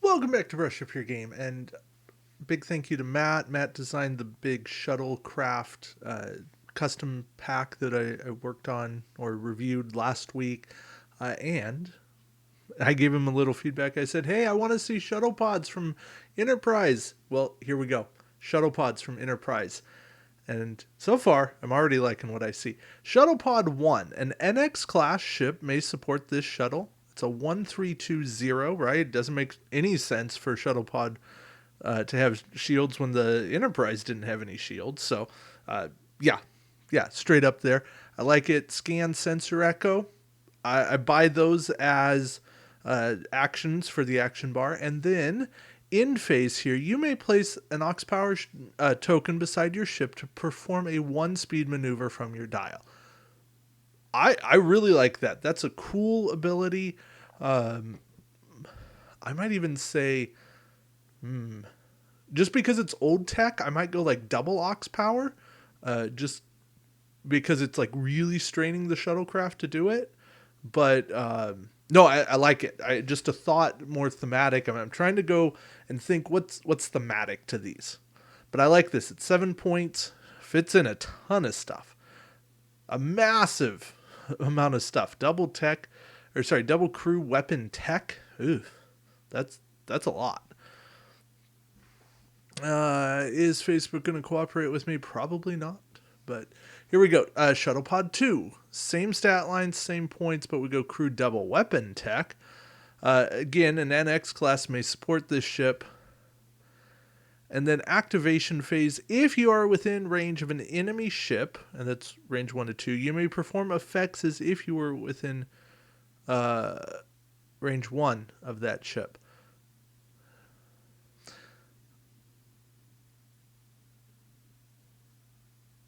Welcome back to Brush Up Your Game, and big thank you to Matt. Matt designed the big shuttlecraft custom pack that I worked on or reviewed last week, and I gave him a little feedback. I said, hey, I want to see shuttle pods from Enterprise. Well, here we go. Shuttle pods from Enterprise. And so far, I'm already liking what I see. Shuttle Pod 1. An NX class ship may support this shuttle. It's a 1320, right? It doesn't make any sense for Shuttle Pod to have shields when the Enterprise didn't have any shields. So, yeah, straight up there. I like it. Scan, sensor, echo. I buy those as actions for the action bar. And then in phase here, you may place an Aux Power token beside your ship to perform a 1-speed maneuver from your dial. I really like that. That's a cool ability. I might even say, just because it's old tech, I might go like double Aux Power, just because it's like really straining the shuttlecraft to do it. But no, I like it. Just a thought, more thematic. I'm trying to go and think what's thematic to these. But I like this. It's 7 points, fits in a ton of stuff, a massive amount of stuff. Double crew weapon tech. Ooh, that's a lot. Is Facebook going to cooperate with me? Probably not. But here we go. Shuttle Pod 2. Same stat lines, same points, but we go crew double weapon tech. Again, an NX class may support this ship. And then activation phase. If you are within range of an enemy ship, and that's range 1 to 2, you may perform effects as if you were within range 1 of that ship.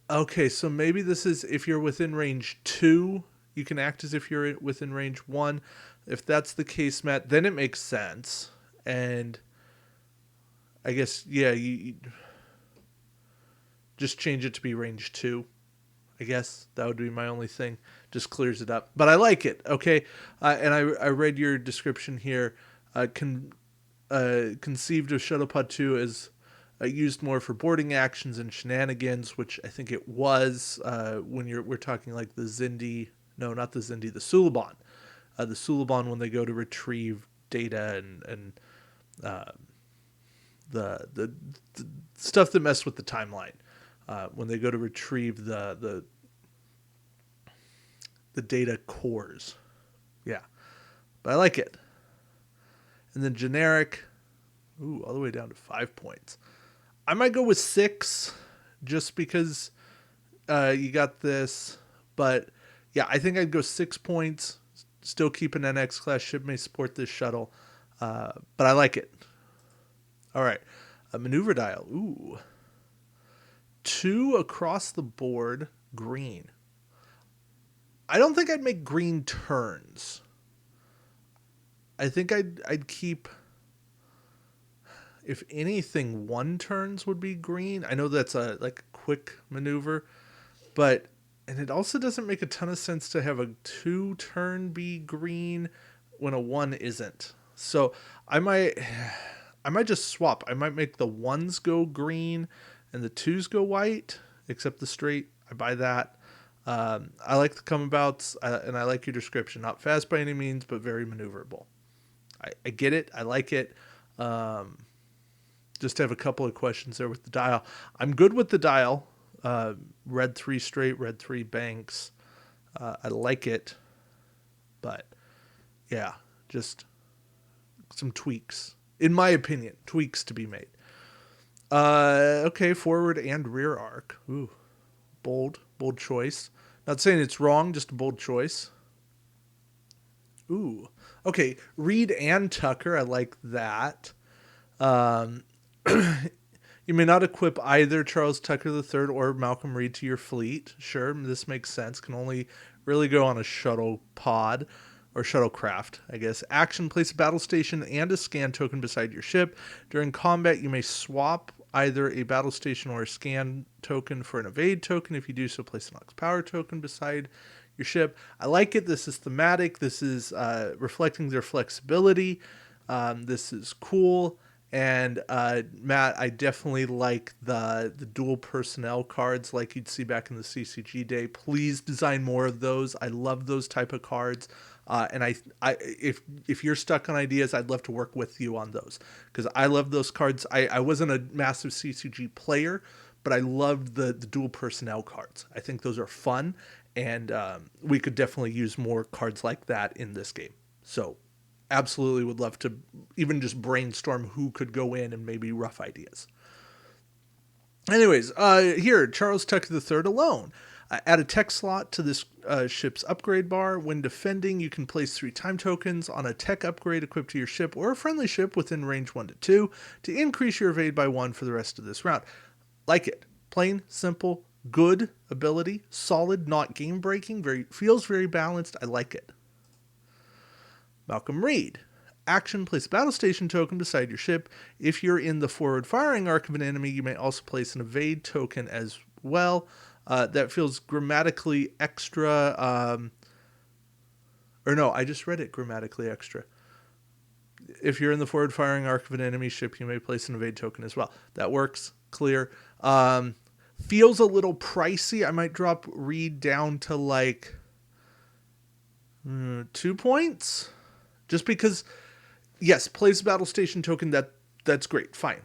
Okay, so maybe this is if you're within range 2, you can act as if you're within range 1. If that's the case, Matt, then it makes sense. And I guess, yeah, you just change it to be range 2. I guess that would be my only thing. Just clears it up. But I like it, okay? And I read your description here. Conceived of Shuttlepod 2 as used more for boarding actions and shenanigans, which I think it was when we're talking like the Zindi. No, not the Zindi, the Suliban. The Suliban when they go to retrieve data and the stuff that messed with the timeline. When they go to retrieve the data cores. Yeah. But I like it. And then generic, all the way down to 5 points. I might go with 6 just because you got this. But yeah, I think I'd go 6 points. Still keep an NX class ship may support this shuttle. But I like it. All right. A maneuver dial. 2 across the board, green. I don't think I'd make green turns. I think I'd keep, if anything, 1 turns would be green. I know that's a quick maneuver, and it also doesn't make a ton of sense to have a 2 turn be green when a 1 isn't. So I might just swap. I might make the 1s go green and the 2s go white, except the straight. I buy that. I like the come-abouts, and I like your description. Not fast by any means, but very maneuverable. I get it. I like it. Just have a couple of questions there with the dial. I'm good with the dial. Red 3 straight, red 3 banks. I like it. But, yeah, just some tweaks. In my opinion, tweaks to be made. Okay, forward and rear arc. Ooh, bold choice. Not saying it's wrong, just a bold choice. Ooh, okay, Reed and Tucker, I like that. You may not equip either Charles Tucker III or Malcolm Reed to your fleet. Sure, this makes sense. Can only really go on a shuttle pod. Or shuttlecraft, I guess. Action, place a battle station and a scan token beside your ship. During combat, you may swap either a battle station or a scan token for an evade token. If you do so, place an Aux Power token beside your ship. I like it. This is thematic. This is reflecting their flexibility. This is cool. And Matt, I definitely like the dual personnel cards like you'd see back in the CCG day. Please design more of those. I love those type of cards. And if you're stuck on ideas, I'd love to work with you on those because I love those cards. I wasn't a massive CCG player, but I loved the dual personnel cards. I think those are fun, and we could definitely use more cards like that in this game. So absolutely would love to even just brainstorm who could go in and maybe rough ideas. Anyways, here, Charles Tucker III alone. Add a tech slot to this ship's upgrade bar. When defending, you can place 3 time tokens on a tech upgrade equipped to your ship or a friendly ship within range 1 to 2 to increase your evade by 1 for the rest of this round. Like it. Plain, simple, good ability, solid, not game breaking, feels very balanced. I like it. Malcolm Reed. Action, place a battle station token beside your ship. If you're in the forward firing arc of an enemy, you may also place an evade token as well. That feels grammatically extra. Or no, I just read it grammatically extra. If you're in the forward firing arc of an enemy ship, you may place an evade token as well. That works. Clear. Feels a little pricey. I might drop Reed down to like 2 points. Just because, yes, place a battle station token, that's great, fine.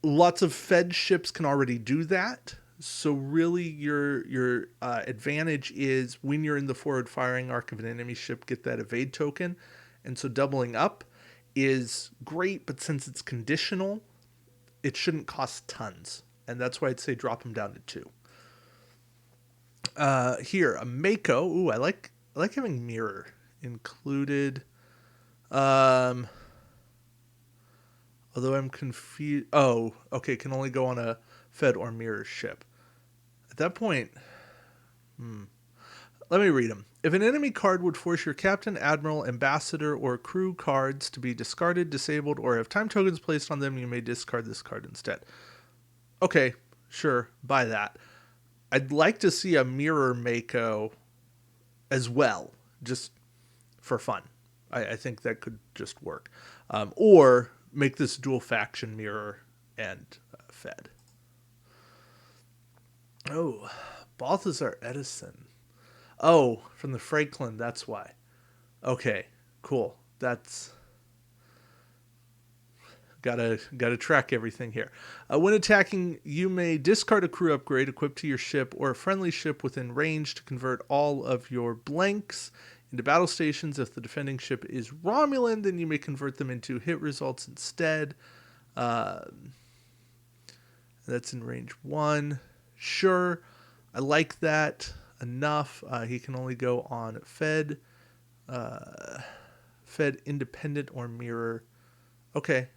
Lots of Fed ships can already do that. So really your advantage is when you're in the forward firing arc of an enemy ship, get that evade token. And so doubling up is great, but since it's conditional, it shouldn't cost tons. And that's why I'd say drop them down to 2. Here, a Mako. Ooh, I like having mirror included. Although I'm confused. Oh, okay. Can only go on a Fed or mirror ship. At that point, let me read them. If an enemy card would force your captain, admiral, ambassador, or crew cards to be discarded, disabled, or have time tokens placed on them, you may discard this card instead. Okay, sure, buy that. I'd like to see a mirror Mako as well, just for fun. I think that could just work. Or make this dual faction mirror and Fed. Oh, Balthazar Edison. Oh, from the Franklin, that's why. Okay, cool. That's gotta track everything here. When attacking, you may discard a crew upgrade equipped to your ship or a friendly ship within range to convert all of your blanks into battle stations. If the defending ship is Romulan, then you may convert them into hit results instead. That's in range 1. Sure, I like that enough. He can only go on Fed, Fed independent or mirror. Okay,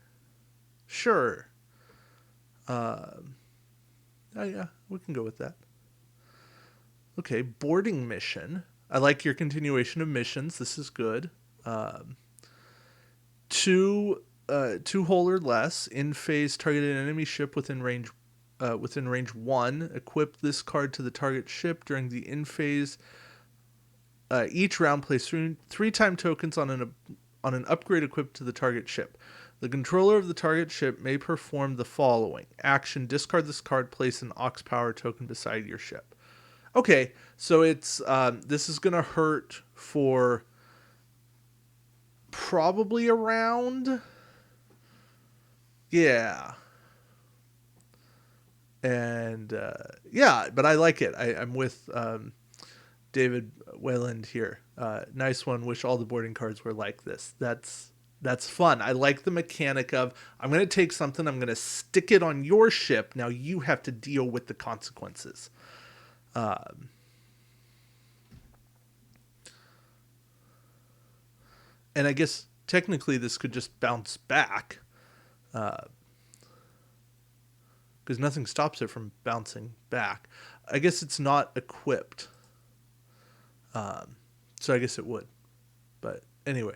sure. Oh yeah, we can go with that. Okay, boarding mission. I like your continuation of missions. This is good. 2 hull or less in phase targeted enemy ship within range 1. Equip this card to the target ship during the in phase. Each round, place 3 time tokens on an upgrade equipped to the target ship. The controller of the target ship may perform the following: action, discard this card, place an Ox Power token beside your ship. Okay, so it's this is gonna hurt for probably around, yeah, and yeah, but I like it. I'm with David Wayland here. Nice one. Wish all the boarding cards were like this. That's fun. I like the mechanic of, I'm going to take something, I'm going to stick it on your ship. Now you have to deal with the consequences. And I guess technically this could just bounce back. Because nothing stops it from bouncing back. I guess it's not equipped. So I guess it would. But anyway.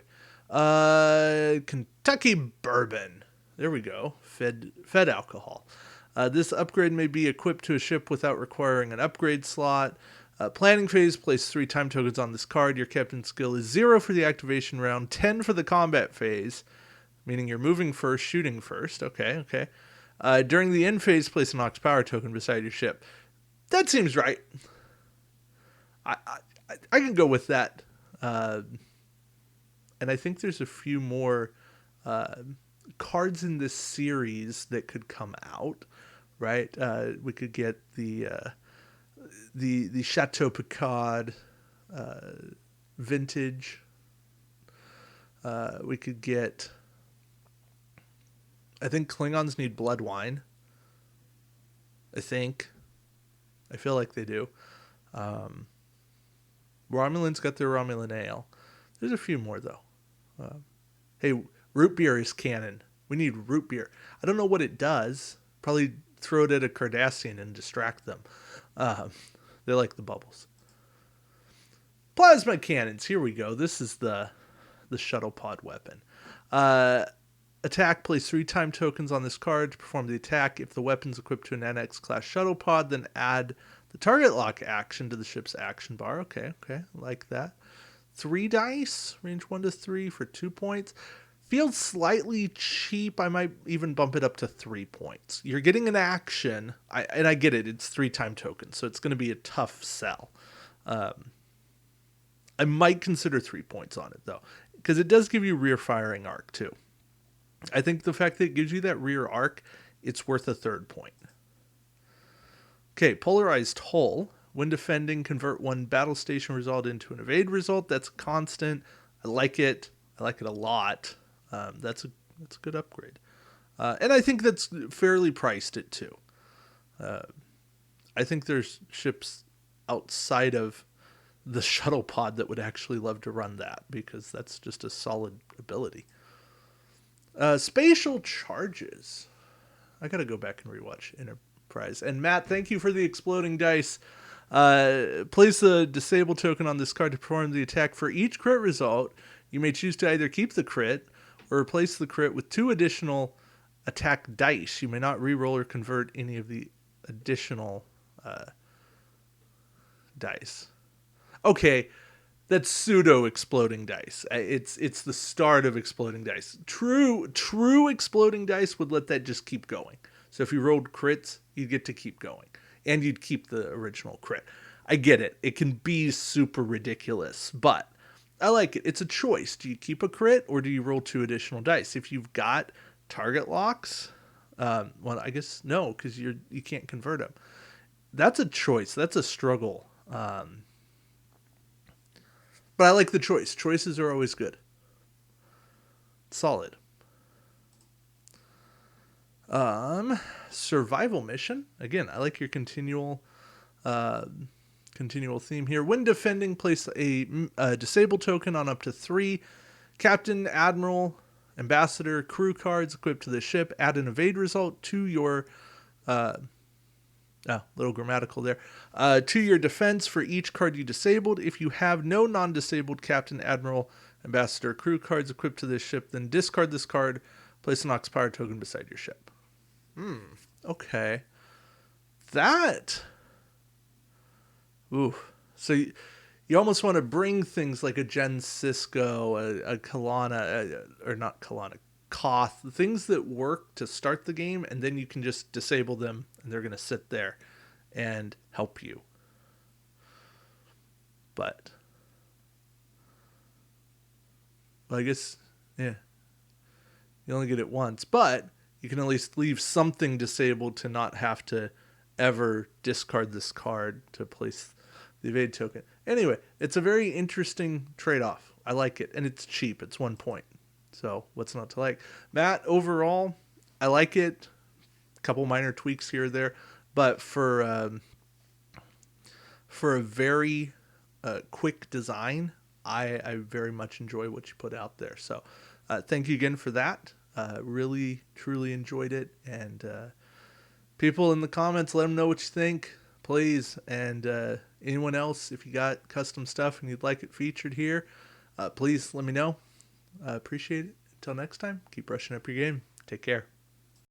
Kentucky bourbon. There we go. Fed alcohol. This upgrade may be equipped to a ship without requiring an upgrade slot. Planning phase, place 3 time tokens on this card. Your captain's skill is 0 for the activation round, 10 for the combat phase. meaning you're moving first, shooting first. Okay. During the end phase, place an Ox power token beside your ship. That seems right. I can go with that. And I think there's a few more cards in this series that could come out, right? We could get the ShtlepodPack vintage. We could get. I think Klingons need blood wine. I feel like they do. Romulans got their Romulan ale. There's a few more though. Hey, root beer is canon. We need root beer. I don't know what it does. Probably throw it at a Cardassian and distract them. They like the bubbles. Plasma cannons. Here we go. This is the shuttle pod weapon. Attack, place 3 time tokens on this card to perform the attack. If the weapon's equipped to an NX class shuttle pod, then add the target lock action to the ship's action bar. Okay, like that. 3 dice, range 1 to 3 for 2 points. Feels slightly cheap. I might even bump it up to 3 points. You're getting an action, and I get it. It's 3 time tokens, so it's going to be a tough sell. I might consider 3 points on it, though, because it does give you rear firing arc, too. I think the fact that it gives you that rear arc, it's worth a 3rd point. Okay, polarized hull. When defending, convert 1 battle station result into an evade result. That's constant. I like it. I like it a lot. That's a good upgrade. And I think that's fairly priced at 2. I think there's ships outside of the shuttle pod that would actually love to run that, because that's just a solid ability. Spatial charges. I gotta go back and rewatch Enterprise. And Matt, thank you for the exploding dice. Place a disable token on this card to perform the attack. For each crit result, you may choose to either keep the crit or replace the crit with 2 additional attack dice. You may not reroll or convert any of the additional dice. Okay, that's pseudo exploding dice. It's the start of exploding dice. True exploding dice would let that just keep going. So if you rolled crits, you'd get to keep going. And you'd keep the original crit. I get it. It can be super ridiculous, but I like it. It's a choice. Do you keep a crit or do you roll 2 additional dice? If you've got target locks, well, I guess no, because you can't convert them. That's a choice. That's a struggle. But I like the choice. Choices are always good. Solid. Survival mission. Again, I like your continual theme here. When defending, place a disable token on up to 3 captain, admiral, ambassador, crew cards equipped to the ship. Add an evade result to your little grammatical there. To your defense for each card you disabled. If you have no non-disabled captain, admiral, ambassador, crew cards equipped to this ship, then discard this card. Place an Ox power token beside your ship. Okay. That. Ooh. So you almost want to bring things like a Gen Cisco, a Kalana, or not Kalana, Koth, things that work to start the game, and then you can just disable them, and they're going to sit there and help you. But, well, I guess, yeah. You only get it once, but you can at least leave something disabled to not have to ever discard this card to place the evade token. Anyway, it's a very interesting trade-off. I like it, and it's cheap. It's 1 point. So what's not to like? Matt, overall, I like it. A couple minor tweaks here or there, but for a very quick design, I very much enjoy what you put out there. So thank you again for that. Really, truly enjoyed it. And people in the comments, let them know what you think, please. And anyone else, if you got custom stuff and you'd like it featured here, please let me know. Appreciate it. Until next time, keep brushing up your game. Take care.